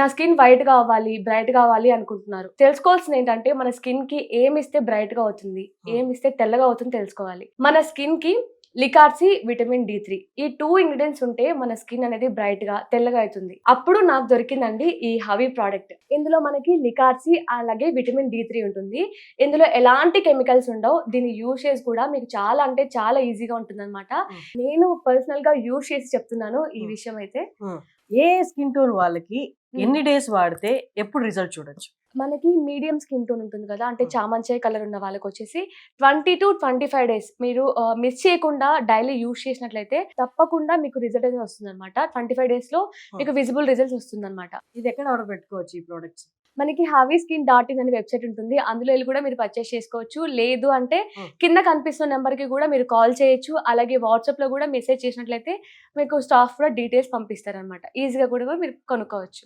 నా skin white గా అవ్వాలి, బ్రైట్ గా అవ్వాలి అనుకుంటున్నారు. తెలుసుకోవాల్సింది ఏంటంటే మన స్కిన్ కి ఏమిస్తే బ్రైట్ గా అవుతుంది, ఏమిస్తే తెల్లగా అవుతుంది తెలుసుకోవాలి. మన స్కిన్ కి లికార్సి, విటమిన్ D3 ఈ 2 ఇంగ్రీడియంట్స్ ఉంటే మన స్కిన్ అనేది బ్రైట్ గా తెల్లగా అవుతుంది. అప్పుడు నాకు దొరికిందండి ఈ హవీ ప్రోడక్ట్. ఇందులో మనకి లికార్సి అలాగే విటమిన్ D3 ఉంటుంది. ఇందులో ఎలాంటి కెమికల్స్ ఉండవు. దీని యూసేజ్ కూడా మీకు చాలా అంటే చాలా ఈజీగా ఉంటుందన్నమాట. నేను పర్సనల్ గా యూజ్ చేసి చెప్తున్నాను ఈ విషయం అయితే. ఏ స్కిన్ టోన్ వాళ్ళకి ఎన్ని డేస్ వాడితే ఎప్పుడు రిజల్ట్ చూడొచ్చు? మనకి మీడియం స్కిన్ టోన్ ఉంటుంది కదా, అంటే చామంచాయ కలర్ ఉన్న వాళ్ళకి వచ్చేసి 20 to 25 డేస్ మీరు మిస్ చేయకుండా డైలీ యూజ్ చేసినట్లయితే తప్పకుండా మీకు రిజల్ట్ అనేది వస్తుంది అనమాట. 25 డేస్ లో మీకు విజిబుల్ రిజల్ట్స్ వస్తుంది అనమాట. ఇది ఎక్కడ ఆర్డర్ పెట్టుకోవచ్చు ఈ ప్రోడక్ట్స్? మనకి havyskin.in అనే వెబ్సైట్ ఉంటుంది. అందులో వెళ్ళి కూడా మీరు పర్చేస్ చేసుకోవచ్చు. లేదు అంటే కింద కనిపిస్తున్న నెంబర్ కి కూడా మీరు కాల్ చేయొచ్చు. అలాగే వాట్సాప్ లో కూడా మెసేజ్ చేసినట్లయితే మీకు స్టాఫ్ కూడా డీటెయిల్స్ పంపిస్తారనమాట. ఈజీగా కూడా మీరు కొనుక్కోవచ్చు.